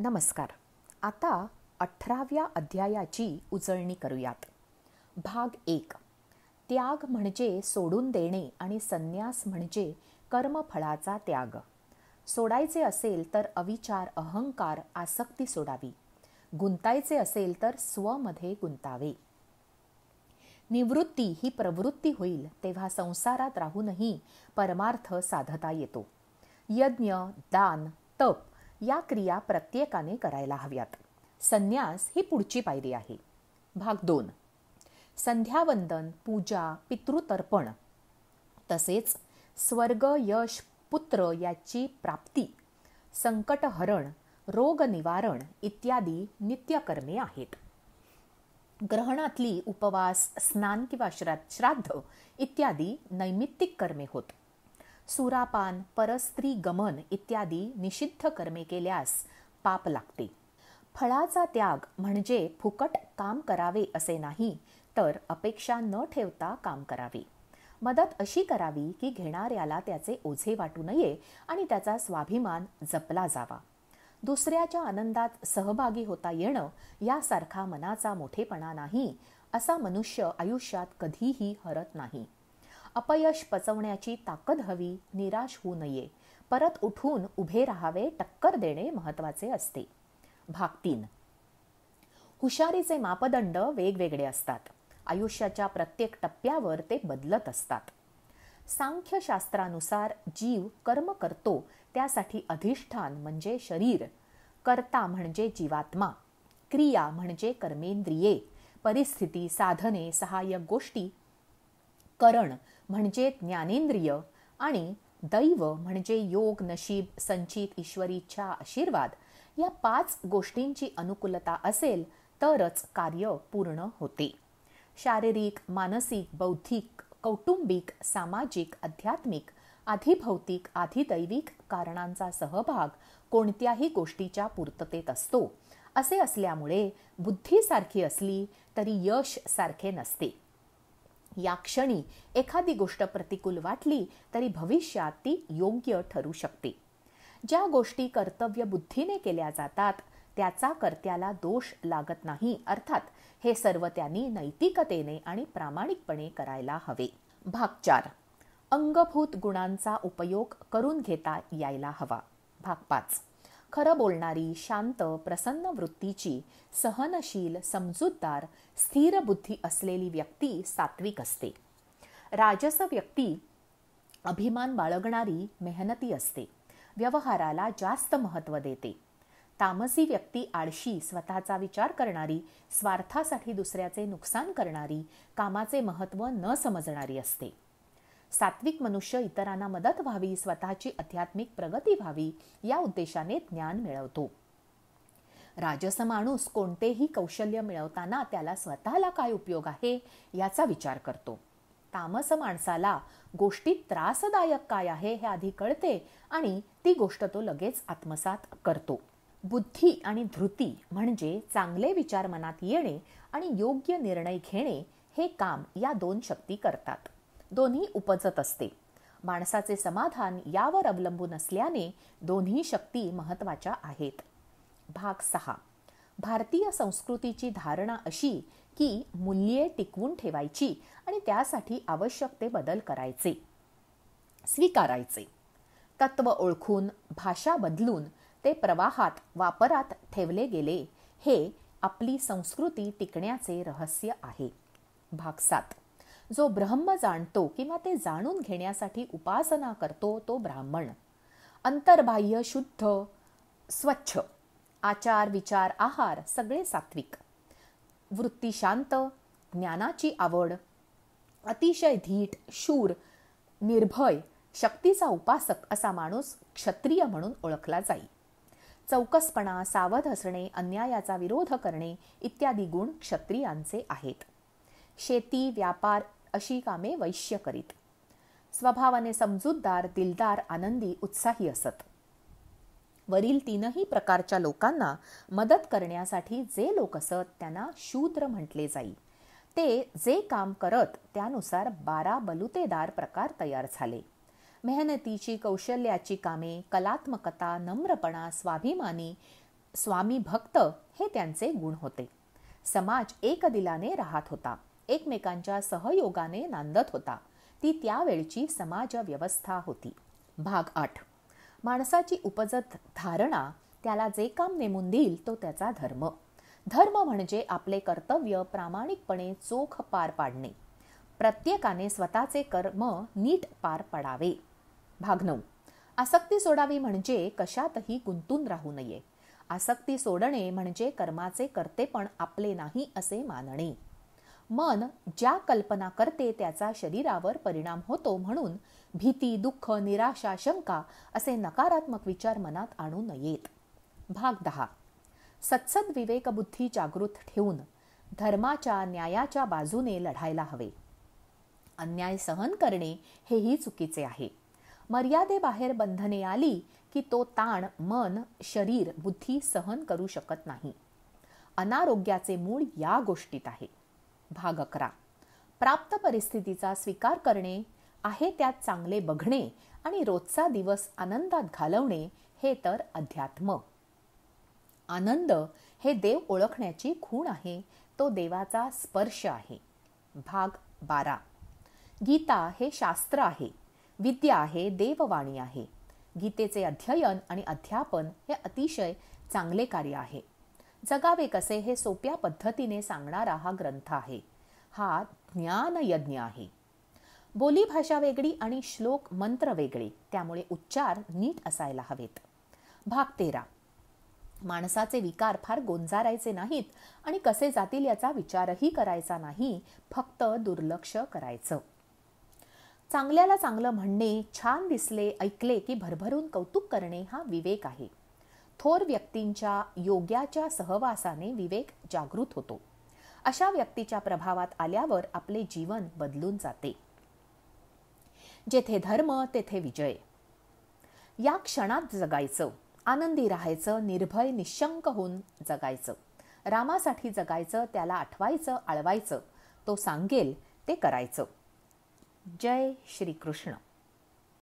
नमस्कार. आता 18व्या अध्यायाची उजळणी करूयात. भाग 1. त्याग म्हणजे सोडून देणे आणि संन्यास म्हणजे कर्मफळाचा त्याग. सोडायचे असेल तर अविचार, अहंकार, आसक्ती सोडावी. गुंतायचे असेल तर स्वमध्ये गुंतावे. निवृत्ती ही प्रवृत्ती होईल तेव्हा संसारात राहूनही परमार्थ साधता येतो. यज्ञ, दान, तप या क्रिया प्रत्येकाने करायला हव्यात. संन्यास ही पुढची पायरी आहे. भाग 2. संध्यावंदन, पूजा, पितृतर्पण तसेच स्वर्ग, यश, पुत्र याची प्राप्ती, संकटहरण, रोग निवारण इत्यादी नित्यकर्मे आहेत. ग्रहणातली उपवास, स्नान किंवा श्राद्ध इत्यादी नैमित्तिक कर्मे होत. सुरापान, परस्त्री गमन इत्यादी निषिद्ध कर्मे केल्यास पाप लागते. फळाचा त्याग म्हणजे फुकट काम करावे असे नाही, तर अपेक्षा न ठेवता काम करावे. मदत अशी करावी की घेणाऱ्याला त्याचे ओझे वाटू नये आणि त्याचा स्वाभिमान जपला जावा. दुसऱ्याच्या आनंदात सहभागी होता येणं यासारखा मनाचा मोठेपणा नाही, असा मनुष्य आयुष्यात कधीही हरत नाही. अपयश पचवण्याची ताकद हवी, निराश होऊ नये, परत उठून उभे राहावे, टक्कर देणे महत्त्वाचे असते. भाग 3. हुशारीचे मापदंड वेगवेगळे असतात. आयुष्याच्या प्रत्येक टप्प्यावर ते बदलत असतात. सांख्यशास्त्रानुसार जीव कर्म करतो त्यासाठी अधिष्ठान म्हणजे शरीर, कर्ता म्हणजे जीवात्मा, क्रिया म्हणजे कर्मेंद्रिये, परिस्थिती, साधने, सहाय्यक गोष्टी, करण म्हणजे ज्ञानेंद्रिय आणि दैव म्हणजे योग, नशीब, संचित, ईश्वरी इच्छा, आशीर्वाद या 5 गोष्टींची अनुकूलता असेल तरच कार्य पूर्ण होते. शारीरिक, मानसिक, बौद्धिक, कौटुंबिक, सामाजिक, आध्यात्मिक, आधिभौतिक, आधिदैविक कारणांचा सहभाग कोणत्याही गोष्टीच्या पूर्ततेत असतो. असे असल्यामुळे बुद्धी सारखी असली तरी यश सारखे नसते. या क्षणी एखादी गोष्ट प्रतिकूल वाटली तरी भविष्यात ती योग्य ठरू शकते. ज्या गोष्टी कर्तव्य बुद्धीने केल्या जातात त्याचा कर्त्याला दोष लागत नाही. अर्थात हे सर्व त्यांनी नैतिकतेने आणि प्रामाणिकपणे करायला हवे. भाग 4. अंगभूत गुणांचा उपयोग करून घेता यायला हवा. भाग 5. खरं बोलणारी, शांत, प्रसन्न वृत्तीची, सहनशील, समजूतदार, स्थिर बुद्धी असलेली व्यक्ती सात्विक असते. राजस व्यक्ती अभिमान बाळगणारी, मेहनती असते, व्यवहाराला जास्त महत्त्व देते. तामसी व्यक्ती आळशी, स्वतःचा विचार करणारी, स्वार्थासाठी दुसऱ्याचे नुकसान करणारी, कामाचे महत्त्व न समजणारी असते. सात्विक मनुष्य इतरांना मदत व्हावी, स्वतःची आध्यात्मिक प्रगती व्हावी या उद्देशाने ज्ञान मिळवतो. राजस माणूस कोणतेही कौशल्य मिळवताना त्याला स्वतःला काय उपयोग आहे याचा विचार करतो. तामस माणसाला गोष्टीत त्रासदायक काय आहे हे आधी कळते आणि ती गोष्ट तो लगेच आत्मसात करतो. बुद्धी आणि धृती म्हणजे चांगले विचार मनात येणे आणि योग्य निर्णय घेणे हे काम या 2 शक्ती करतात. दोन्ही उपजत असते. माणसाचे समाधान यावर अवलंबून असल्याने दोन्ही शक्ती महत्त्वाच्या आहेत. भाग 6. भारतीय संस्कृतीची धारणा अशी की मूल्ये टिकवून ठेवायची आणि त्यासाठी आवश्यक ते बदल करायचे, स्वीकारायचे. तत्व ओळखून, भाषा बदलून ते प्रवाहात, वापरात ठेवले गेले हे आपली संस्कृती टिकण्याचे रहस्य आहे. भाग 7. जो ब्रह्म जाणतो किंवा ते जाणून घेण्यासाठी उपासना करतो तो ब्राह्मण. अंतर्बाह्य शुद्ध, स्वच्छ, आचार, विचार, आहार सगळे सात्विक. वृत्ती शांत, ज्ञानाची आवड, अतिशय धीट, शूर, निर्भय, शक्तीचा उपासक असा माणूस क्षत्रिय म्हणून ओळखला जाईल. चौकसपणा, सावध असणे, अन्यायाचा विरोध करणे इत्यादी गुण क्षत्रियांचे आहेत. शेती, व्यापार अशी कामे वैश्य करीत. स्वभावाने समजूतदार, दिलदार, आनंदी, उत्साही असत. वरील 3ही प्रकारच्या लोकांना मदत करण्यासाठी जे लोक असत त्यांना शूद्र म्हटले जाईल. ते जे काम करत त्यानुसार 12 बलुतेदार प्रकार तयार झाले. मेहनतीची, कौशल्याची कामे, कलात्मकता, नम्रपणा, स्वाभिमानी, स्वामी भक्त हे त्यांचे गुण होते. समाज एक दिलाने राहत होता, एकमेकांच्या सहयोगाने नांदत होता. ती त्यावेळची समाज व्यवस्था होती. भाग 8. माणसाची उपजत धारणा त्याला जे काम नेमून देईल तो त्याचा धर्म. धर्म म्हणजे आपले कर्तव्य प्रामाणिकपणे चोख पार पाडणे. प्रत्येकाने स्वतःचे कर्म नीट पार पाडावे. भाग 9. आसक्ती सोडावी म्हणजे कशातही गुंतून राहू नये. आसक्ती सोडणे म्हणजे कर्माचे कर्तेपण आपले नाही असे मानणे. मन ज्या कल्पना करते त्याचा शरीरावर परिणाम होतो, म्हणून भीती, दुःख, निराशा, शंका असे नकारात्मक विचार मनात आणू नयेत. भाग 10. सत्सद विवेकबुद्धी जागृत ठेवून धर्माच्या न्यायाच्या बाजूने लढायला हवे. अन्याय सहन करणे हेही चुकीचे आहे. मर्यादेबाहेर बंधने आली की तो ताण मन, शरीर, बुद्धी सहन करू शकत नाही. अनारोग्याचे मूळ या गोष्टीत आहे. भाग 11. प्राप्त परिस्थितीचा स्वीकार करणे, आहे त्यात चांगले बघणे आणि रोजचा दिवस आनंदात घालवणे हे तर अध्यात्म. आनंद हे देव ओळखण्याची खूण आहे, तो देवाचा स्पर्श आहे. भाग 12. गीता हे शास्त्र आहे, विद्या आहे, देववाणी आहे. गीतेचे अध्ययन आणि अध्यापन हे अतिशय चांगले कार्य आहे. जगावे कसे हे सोप्या पद्धतीने सांगणारा हा ग्रंथ आहे. हा ज्ञानयज्ञ आहे. बोली भाषा वेगळी आणि श्लोक मंत्र वेगळे, त्यामुळे उच्चार नीट असायला हवेत. भाग 13. माणसाचे विकार फार गोंजारायचे नाहीत आणि कसे जातील याचा विचारही करायचा नाही, फक्त दुर्लक्ष करायचं. चांगल्याला चांगलं म्हणणे, छान दिसले, ऐकले की भरभरून कौतुक करणे हा विवेक आहे. थोर व्यक्तींच्या योग्याच्या सहवासाने विवेक जागृत होतो. अशा व्यक्तीच्या प्रभावात आल्यावर आपले जीवन बदलून जाते. जेथे धर्म तेथे विजय. या क्षणात जगायचं, आनंदी राहायचं, निर्भय निशंक होऊन जगायचं. रामासाठी जगायचं, त्याला आठवायचं, आळवायचं. तो सांगेल ते करायचं. जय श्री कृष्ण.